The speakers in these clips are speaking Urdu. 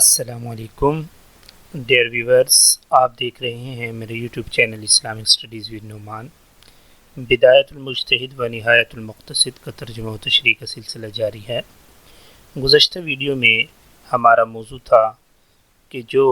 السلام علیکم ڈیئر ویورز، آپ دیکھ رہے ہیں میرے YouTube channel Islamic studies with Noman. بدایت المجتہد و نہایت المقتصد کا ترجمہ و تشریح کا سلسلہ جاری ہے۔ گزشتہ ویڈیو میں ہمارا موضوع تھا کہ جو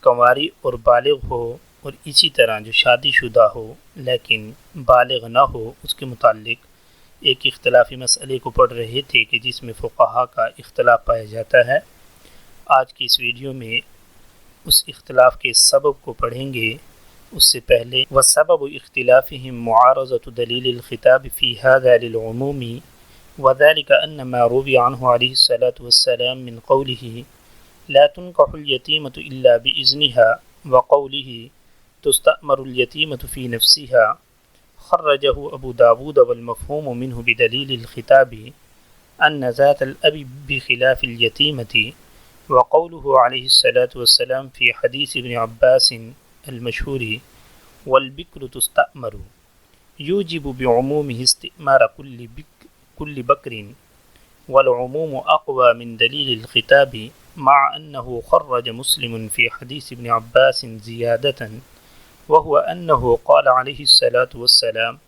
کنواری اور بالغ ہو اور اسی طرح جو شادی شدہ ہو لیکن بالغ نہ ہو، اس کے متعلق ایک اختلافی مسئلے کو پڑھ رہے تھے کہ جس میں فقہا کا اختلاف پایا جاتا ہے۔ آج کی اس ویڈیو میں اس اختلاف کے سبب کو پڑھیں گے۔ اس سے پہلے وَسَبَبُ اخْتِلَافِهِمْ مُعَارَضَةُ دَلِيلِ الْخِطَابِ فِي هَذَا لِلْعُمُومِ وَذَلِكَ أَنَّ مَا رُوِيَ عَنْهُ عَلَيْهِ الصَّلَاةُ وَالسَّلَامُ مِنْ قَوْلِهِ لَا تُنْكَحُ الْيَتِيمَةُ إِلَّا بِإِذْنِهَا وَقَوْلِهِ تُسْتَأْمَرُ الْيَتِيمَةُ فِي نَفْسِهَا خرجه أبو داود والمفهوم منه بدليل الخطاب أن ذات الأب بخلاف اليتيمة وقوله عليه الصلاة والسلام في حديث ابن عباس المشهور والبكر تستأمر يوجب بعمومه استئمار كل بكر، والعموم أقوى من دليل الخطاب، مع أنه خرج مسلم في حديث ابن عباس زيادة وهو أنه قال عليه الصلاة والسلام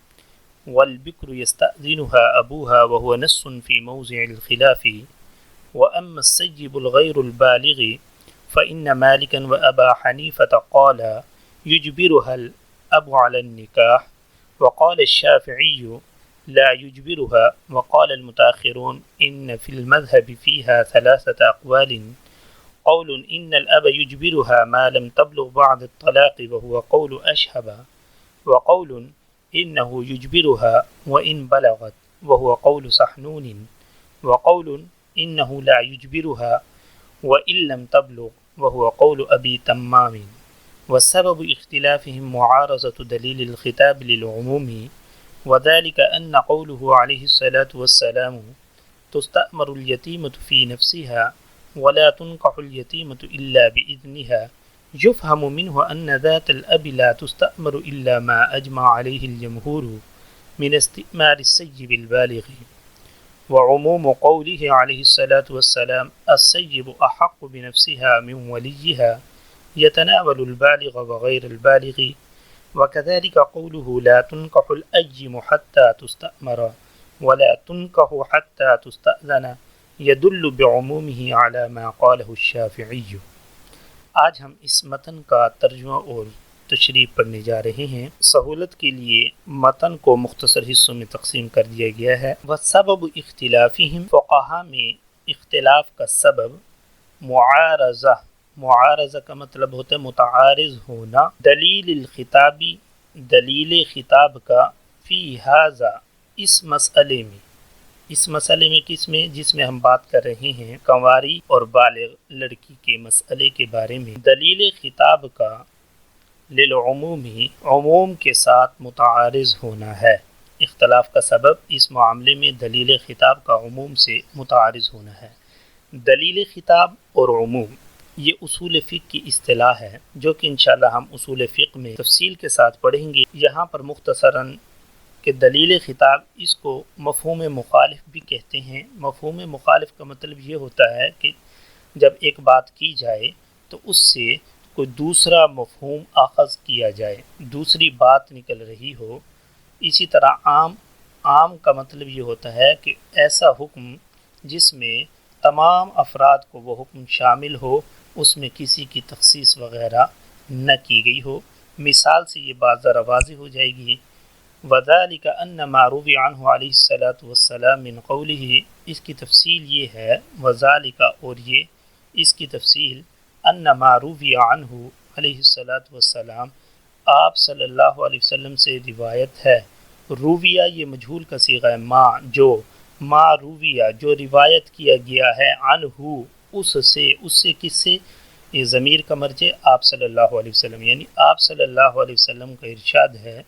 والبكر يستأذنها أبوها، وهو نص في موضع الخلاف. وأما السيب الغير البالغ فإن مالكا وأبا حنيفة قال يجبرها الأب على النكاح، وقال الشافعي لا يجبرها، وقال المتأخرون إن في المذهب فيها ثلاثة أقوال: قول إن الأب يجبرها ما لم تبلغ بعد الطلاق وهو قول أشهب، وقول إنه يجبرها وإن بلغت وهو قول سحنون، وقول إنه لا يجبرها وإن لم تبلغ وهو قول أبي تمام. وسبب اختلافهم معارضة دليل الخطاب للعموم، وذلك أن قوله عليه الصلاة والسلام تستأمر اليتيمة في نفسها ولا تنكح اليتيمة إلا بإذنها يفهم منه أن ذات الأب لا تستأمر إلا ما أجمع عليه الجمهور من استئمار السيب البالغ. وعموم قوله عليه الصلاة والسلام السيب أحق بنفسها من وليها يتناول البالغ وغير البالغ، وكذلك قوله لا تنكح الأيم حتى تستأمر ولا تنكح حتى تستأذن يدل بعمومه على ما قاله الشافعي. آج ہم اس متن کا ترجمہ اور تشریح پڑھنے جا رہے ہیں۔ سہولت کے لیے متن کو مختصر حصوں میں تقسیم کر دیا گیا ہے۔ وَسَبَبُ اخْتِلَافِهِمْ، فقہا میں اختلاف کا سبب معارضہ کا مطلب ہوتا ہے متعارض ہونا، دلیل الخطابی، دلیل خطاب کا، فی ھذا، اس مسئلے میں کس میں؟ جس میں ہم بات کر رہے ہیں کنواری اور بالغ لڑکی کے مسئلے کے بارے میں، دلیل خطاب کا للعمومی، عموم کے ساتھ متعارض ہونا ہے۔ اختلاف کا سبب اس معاملے میں دلیل خطاب کا عموم سے متعارض ہونا ہے۔ دلیل خطاب اور عموم یہ اصول فقہ کی اصطلاح ہے، جو کہ انشاءاللہ ہم اصول فقہ میں تفصیل کے ساتھ پڑھیں گے۔ یہاں پر مختصراً کہ دلیل خطاب اس کو مفہوم مخالف بھی کہتے ہیں۔ مفہوم مخالف کا مطلب یہ ہوتا ہے کہ جب ایک بات کی جائے تو اس سے کوئی دوسرا مفہوم اخذ کیا جائے، دوسری بات نکل رہی ہو۔ اسی طرح عام کا مطلب یہ ہوتا ہے کہ ایسا حکم جس میں تمام افراد کو وہ حکم شامل ہو، اس میں کسی کی تخصیص وغیرہ نہ کی گئی ہو۔ مثال سے یہ بات ذرا واضح ہو جائے گی۔ وَذَلِكَ أَنَّ مَا رُوِيَ عَنْهُ عَلَيْهِ الصَّلَاةُ وَالسَّلَامُ مِنْ قَوْلِهِ، اس کی تفصیل یہ ہے، وَذَلِكَ، اور یہ اس کی تفصیل، أَنَّ مَا رُوِيَ عَنْهُ علیہ الصلاۃ والسلام، آپ صلی اللہ علیہ وسلم سے روایت ہے۔ رویہ یہ مجہول کا صیغہ ہے، ما رویہ جو روایت کیا گیا ہے، عنہ اس سے کس سے؟ یہ ضمیر کا مرجع آپ صلی اللہ علیہ وسلم، یعنی آپ صلی اللہ علیہ وسلم کا ارشاد ہے،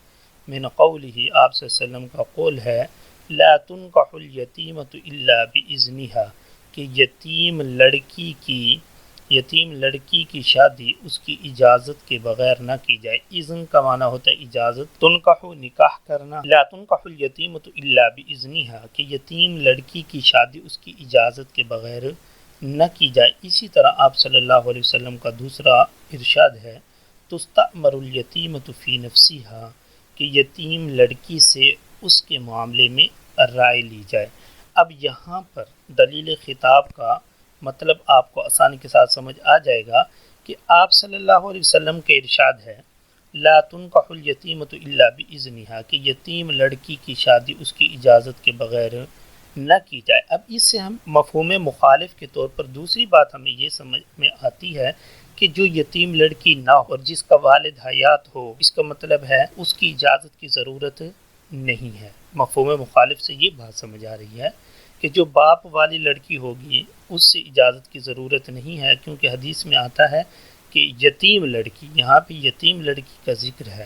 من قولہ، آپ صلی اللہ علیہ وسلم کا قول ہے، لا تنکح الیتیمۃ الا باذنها، کہ یتیم لڑکی کی شادی اس کی اجازت کے بغیر نہ کی جائے۔ اذن کا معنی ہوتا ہے اجازت، تنکح نکاح کرنا، لا تنکح الیتیمۃ الا باذنها، کہ یتیم لڑکی کی شادی اس کی اجازت کے بغیر نہ کی جائے۔ اسی طرح آپ صلی اللہ علیہ وسلم کا دوسرا ارشاد ہے تستأمر الیتیمۃ فی نفسہا، کہ یتیم لڑکی سے اس کے معاملے میں رائے لی جائے۔ اب یہاں پر دلیل خطاب کا مطلب آپ کو آسانی کے ساتھ سمجھ آ جائے گا کہ آپ صلی اللہ علیہ وسلم کا ارشاد ہے لا تنکح الیتیمۃ الا باذنہا، کہ یتیم لڑکی کی شادی اس کی اجازت کے بغیر نہ کی جائے۔ اب اس سے ہم مفہوم مخالف کے طور پر دوسری بات ہمیں یہ سمجھ میں آتی ہے کہ جو یتیم لڑکی نہ ہو اور جس کا والد حیات ہو، اس کا مطلب ہے اس کی اجازت کی ضرورت نہیں ہے۔ مفہوم مخالف سے یہ بات سمجھ آ رہی ہے کہ جو باپ والی لڑکی ہوگی اس سے اجازت کی ضرورت نہیں ہے، کیونکہ حدیث میں آتا ہے کہ یتیم لڑکی، یہاں پہ یتیم لڑکی کا ذکر ہے،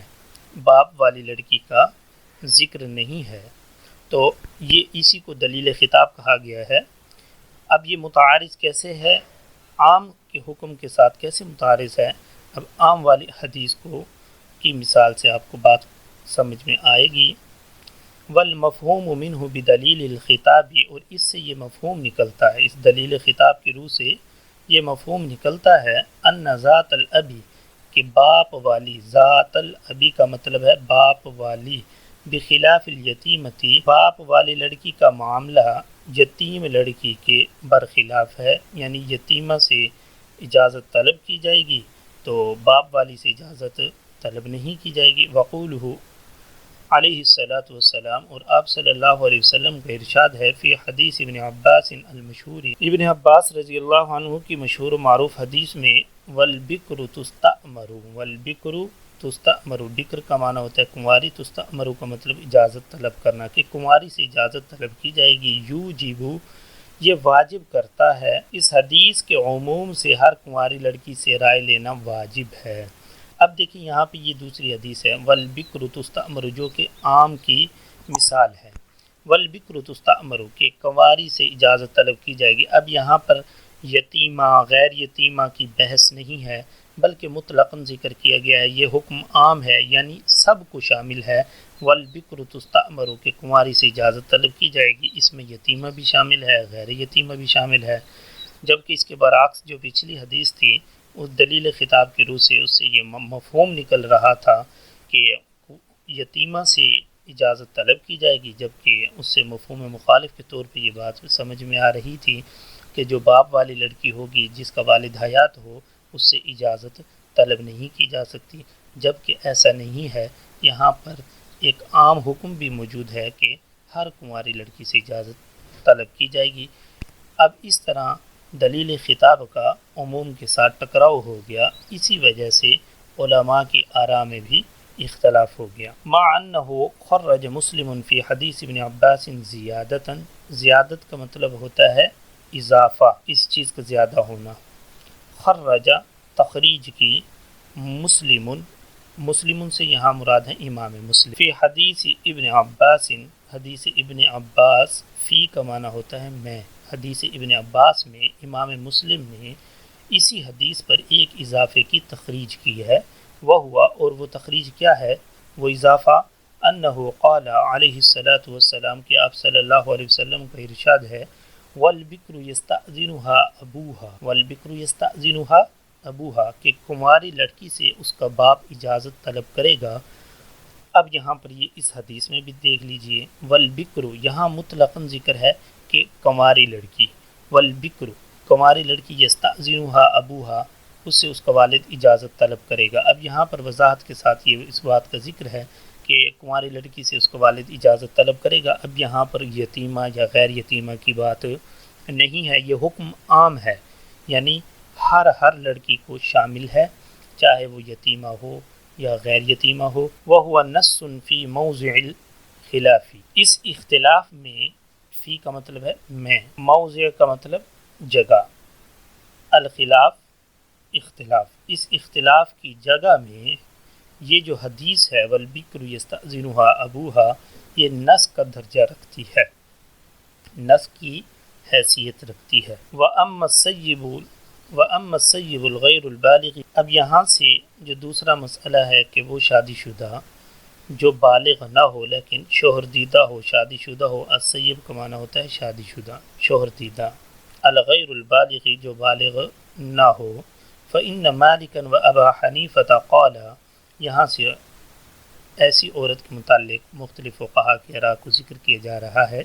باپ والی لڑکی کا ذکر نہیں ہے، تو یہ اسی کو دلیل خطاب کہا گیا ہے۔ اب یہ متعارض کیسے ہے؟ عام کے حکم کے ساتھ کیسے متعارض ہے؟ اب عام والی حدیث کی مثال سے آپ کو بات سمجھ میں آئے گی۔ والمفہوم منہ بدلیل الخطاب، اور اس سے یہ مفہوم نکلتا ہے، اس دلیل خطاب کی روح سے یہ مفہوم نکلتا ہے ان ذات الابی، کہ باپ والی، ذات الابی کا مطلب ہے باپ والی، بخلاف الیتیمتی، باپ والی لڑکی کا معاملہ یتیم لڑکی کے برخلاف ہے، یعنی یتیمہ سے اجازت طلب کی جائے گی تو باپ والی سے اجازت طلب نہیں کی جائے گی۔ وقولہ علیہ الصلاۃ والسلام، اور آپ صلی اللہ علیہ وسلم کا ارشاد ہے فی حدیث ابن عباس المشہور، ابن عباس رضی اللہ عنہ کی مشہور و معروف حدیث میں والبکر تستأمر، والبکر تستأمر، بکر کا معنی ہوتا ہے کنواری، تستأمر کا مطلب اجازت طلب کرنا، کہ کنواری سے اجازت طلب کی جائے گی۔ یوجب، یہ واجب کرتا ہے، اس حدیث کے عموم سے ہر کنواری لڑکی سے رائے لینا واجب ہے۔ اب دیکھیں یہاں پہ یہ دوسری حدیث ہے والبکر تستأمر، جو کہ عام کی مثال ہے، والبکر تستأمر، کہ کنواری سے اجازت طلب کی جائے گی۔ اب یہاں پر یتیمہ غیر یتیمہ کی بحث نہیں ہے، بلکہ مطلقاً ذکر کیا گیا ہے، یہ حکم عام ہے، یعنی سب کو شامل ہے۔ والبکر تستأمر، کہ کنواری سے اجازت طلب کی جائے گی، اس میں یتیمہ بھی شامل ہے، غیر یتیمہ بھی شامل ہے، جبکہ اس کے برعکس جو پچھلی حدیث تھی اس دلیل خطاب کی روح سے اس سے یہ مفہوم نکل رہا تھا کہ یتیمہ سے اجازت طلب کی جائے گی، جبکہ اس سے مفہوم مخالف کے طور پہ یہ بات سمجھ میں آ رہی تھی کہ جو باپ والی لڑکی ہوگی جس کا والد حیات ہو اس سے اجازت طلب نہیں کی جا سکتی، جبکہ ایسا نہیں ہے۔ یہاں پر ایک عام حکم بھی موجود ہے کہ ہر کنواری لڑکی سے اجازت طلب کی جائے گی۔ اب اس طرح دلیل خطاب کا عموم کے ساتھ ٹکراؤ ہو گیا، اسی وجہ سے علماء کی آراء میں بھی اختلاف ہو گیا۔ مع انہ خرج مسلم فی حدیث ابن عباس زیادتا، زیادت کا مطلب ہوتا ہے اضافہ، اس چیز کا زیادہ ہونا۔ خرج تخریج کی، مسلم سے یہاں مراد ہے امام مسلم، فی حدیث ابن عباس، حدیث ابن عباس، فی کا معنی ہوتا ہے میں، حدیث ابن عباس میں امام مسلم نے اسی حدیث پر ایک اضافے کی تخریج کی ہے، وہ ہوا، اور وہ تخریج کیا ہے، وہ اضافہ انہ قال علیہ الصلاۃ والسلام، کہ آپ صلی اللہ علیہ وسلم کا ارشاد ہے والبکر یستأذنھا ابوہا، والبکر یستأذنھا ابوہا، کہ کنواری لڑکی سے اس کا باپ اجازت طلب کرے گا۔ اب یہاں پر یہ اس حدیث میں بھی دیکھ لیجئے، والبکر یہاں مطلقاً ذکر ہے کہ کنواری لڑکی، والبکر کنواری لڑکی، یستأذنھا ابوہا، اس سے اس کا والد اجازت طلب کرے گا۔ اب یہاں پر وضاحت کے ساتھ یہ اس بات کا ذکر ہے کہ کنواری لڑکی سے اس کا والد اجازت طلب کرے گا۔ اب یہاں پر یتیمہ یا غیر یتیمہ کی بات نہیں ہے، یہ حکم عام ہے، یعنی ہر لڑکی کو شامل ہے، چاہے وہ یتیمہ ہو یا غیر یتیمہ ہو۔ وَهُوَ نَصٌّ فِي مَوْضِعِ الْخِلَافِ، اس اختلاف میں، فی کا مطلب ہے میں، موضع کا مطلب جگہ، الخلاف اختلاف، اس اختلاف کی جگہ میں یہ جو حدیث ہے والبکر یستأذنھا ابوہا، یہ نص کا درجہ رکھتی ہے، نص کی حیثیت رکھتی ہے۔ وَأَمَّا السَّيِّبُ الْغَيْرُ الْبَالِغِ، اب یہاں سے جو دوسرا مسئلہ ہے کہ وہ شادی شدہ جو بالغ نہ ہو لیکن شوہر دیدہ ہو، شادی شدہ ہو، السیب کا معنی ہوتا ہے شادی شدہ، شوہر دیدہ، الغیر البالغ جو بالغ نہ ہو، فإن مالکا و ابا حنیفۃ قال، یہاں سے ایسی عورت کے متعلق مختلف فقہا کے آراء کو ذکر کیا جا رہا ہے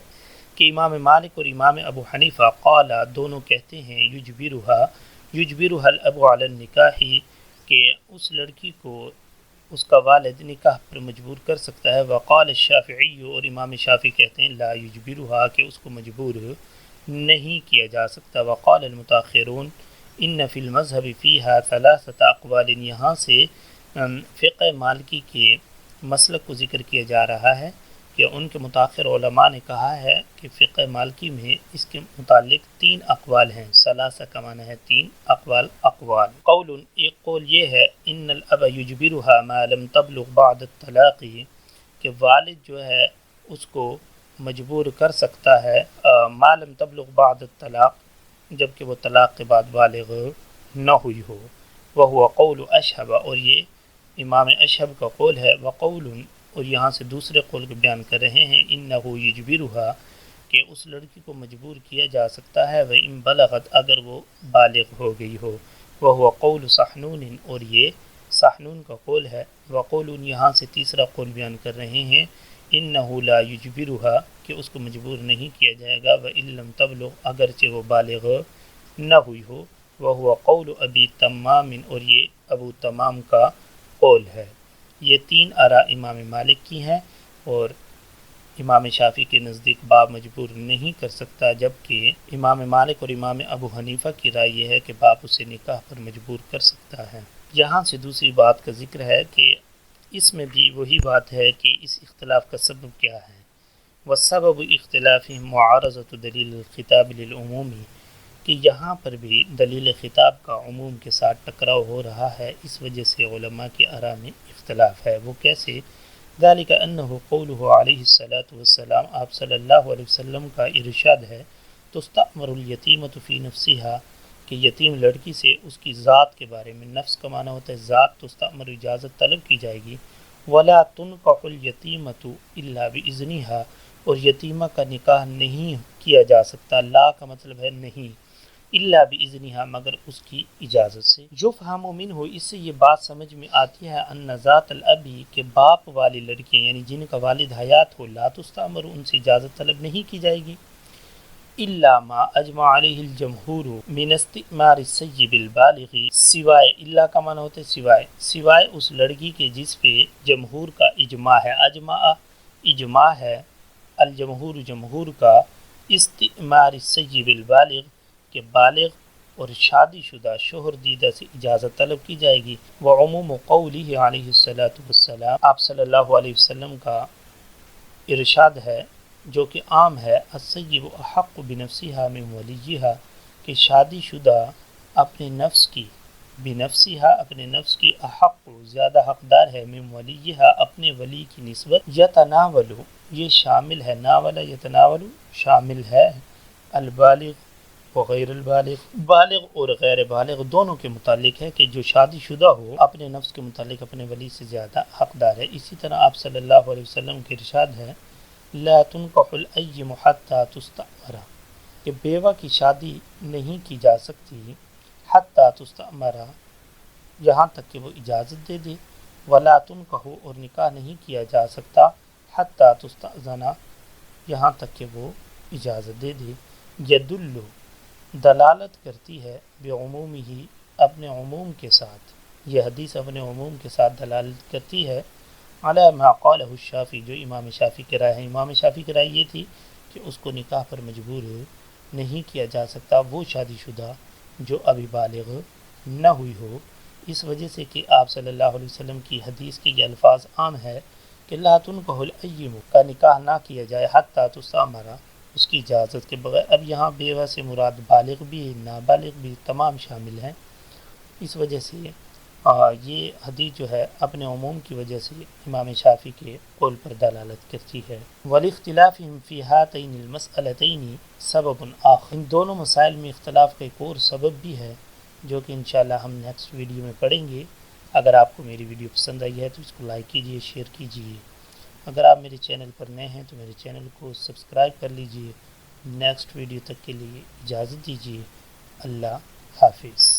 کہ امام مالک اور امام ابو حنیفہ قال دونوں کہتے ہیں یجبرها الاب علی النکاح، کہ اس لڑکی کو اس کا والد نکاح پر مجبور کر سکتا ہے۔ وقال الشافعی، اور امام شافعی کہتے ہیں لا یجبرها، کہ اس کو مجبور نہیں کیا جا سکتا۔ وقال المتاخرون ان فی المذہب فیہا ثلاثۃ اقوال، یہاں سے فقہ مالکی کے مسلک کو ذکر کیا جا رہا ہے کہ ان کے متاخر علماء نے کہا ہے کہ فقہ مالکی میں اس کے متعلق 3 اقوال ہیں۔ ثلاثہ کا معنی ہے 3، اقوال قول، ایک قول یہ ہے ان الاب یجبرها ما لم تبلغ بعد الطلاق، کہ والد جو ہے اس کو مجبور کر سکتا ہے ما لم تبلغ بعد الطلاق، جبکہ وہ طلاق کے بعد بالغ نہ ہوئی ہو۔ وہو قول اشہب، اور یہ امام اشہب کا قول ہے۔ وقول، اور یہاں سے دوسرے قول کو بیان کر رہے ہیں انہ یجبرها، کہ اس لڑکی کو مجبور کیا جا سکتا ہے وَإِن بلغت، اگر وہ بالغ ہو گئی ہو۔ وہو قول سحنون، اور یہ سحنون کا قول ہے۔ وقول، یہاں سے تیسرا قول بیان کر رہے ہیں انہ لا یجبرها، کہ اس کو مجبور نہیں کیا جائے گا وَإِن لم تبلغ، اگرچہ وہ بالغ نہ ہوئی ہو۔ وہو قول ابی تمام، اور یہ ابو تمام کا قول ہے۔ یہ 3 آراء امام مالک کی ہیں، اور امام شافعی کے نزدیک باپ مجبور نہیں کر سکتا، جبکہ امام مالک اور امام ابو حنیفہ کی رائے یہ ہے کہ باپ اسے نکاح پر مجبور کر سکتا ہے۔ یہاں سے دوسری بات کا ذکر ہے کہ اس میں بھی وہی بات ہے کہ اس اختلاف کا سبب کیا ہے۔ وَالسَّبَبُ اخْتِلَافِهِمْ مُعَارَضَةُ دلیل الخطاب للعموم، کہ یہاں پر بھی دلیل خطاب کا عموم کے ساتھ ٹکراؤ ہو رہا ہے، اس وجہ سے علماء کی آراء میں اختلاف ہے۔ وہ کیسے؟ ذالک انہ قولہ علیہ الصلاۃ والسلام، آپ صلی اللہ علیہ وسلم کا ارشاد ہے تستأمر الیتیمۃ فی نفسہا، کہ یتیم لڑکی سے اس کی ذات کے بارے میں، نفس کا معنی ہوتا ہے ذات، تستأمر اجازت طلب کی جائے گی۔ ولا تنکح الیتیمۃ الا باذنہا، اور یتیمہ کا نکاح نہیں کیا جا سکتا، لا کا مطلب ہے نہیں، الا باذنہا، مگر اس کی اجازت سے۔ یفہم منہ، اس سے یہ بات سمجھ میں آتی ہے ان ذات الابی، کہ باپ والی لڑکیاں یعنی جن کا والد حیات ہو، لا تستأمر، ان سے اجازت طلب نہیں کی جائے گی، الا ما اجمع علیہ الجمہور من استئمار السیب البالغ، سوائے، الا کا معنی ہوتا ہے سوائے اس لڑکی کے جس پہ جمہور کا اجماع ہے۔ اجماع ہے، الجمہور جمہور کا، استئمار السیب البالغ، کہ بالغ اور شادی شدہ شوہر دیدہ سے اجازت طلب کی جائے گی۔ وعموم قولہ علیہ الصلاۃ والسلام، آپ صلی اللہ علیہ وسلم کا ارشاد ہے جو کہ عام ہے، السیب احق بنفسہا من ولیہا، کہ شادی شدہ اپنے نفس کی، بنفسہا اپنے نفس کی، احق زیادہ حقدار ہے، من ولیہا اپنے ولی کی نسبت، یتناول یہ شامل ہے، ناول یتناول شامل ہے، البالغ وغیر البالغ، بالغ اور غیر بالغ دونوں کے متعلق ہے، کہ جو شادی شدہ ہو اپنے نفس کے متعلق اپنے ولی سے زیادہ حقدار ہے۔ اسی طرح آپ صلی اللہ علیہ وسلم کے ارشاد ہے لا تنکح الایم حتی تستأمر، کہ بیوہ کی شادی نہیں کی جا سکتی حتی تستأمر، یہاں تک کہ وہ اجازت دے دے۔ ولا تنکح، اور نکاح نہیں کیا جا سکتا حتی تستأذن، یہاں تک کہ وہ اجازت دے دے۔ یدل، دلالت کرتی ہے، بعمومہ اپنے عموم کے ساتھ، یہ حدیث اپنے عموم کے ساتھ دلالت کرتی ہے، علی ما قالہ الشافعی، جو امام شافعی کی رائے ہے۔ امام شافعی کی رائے یہ تھی کہ اس کو نکاح پر مجبور نہیں کیا جا سکتا وہ شادی شدہ جو ابھی بالغ نہ ہوئی ہو، اس وجہ سے کہ آپ صلی اللہ علیہ وسلم کی حدیث کے یہ الفاظ عام ہے کہ لا تنکح الایم، کا نکاح نہ کیا جائے حتی تستأمر، اس کی اجازت کے بغیر۔ اب یہاں بیوہ سے مراد بالغ بھی نابالغ بھی تمام شامل ہیں، اس وجہ سے یہ حدیث جو ہے اپنے عموم کی وجہ سے امام شافعی کے قول پر دلالت کرتی ہے۔ ولاختلافہم فی ہاتین المسئلتین سبب آخر، ان دونوں مسائل میں اختلاف کا ایک اور سبب بھی ہے جو کہ انشاءاللہ ہم نیکسٹ ویڈیو میں پڑھیں گے۔ اگر آپ کو میری ویڈیو پسند آئی ہے تو اس کو لائک کیجئے، شیئر کیجئے۔ اگر آپ میرے چینل پر نئے ہیں تو میرے چینل کو سبسکرائب کر لیجئے، نیکسٹ ویڈیو تک کے لیے اجازت دیجیے۔ اللہ حافظ۔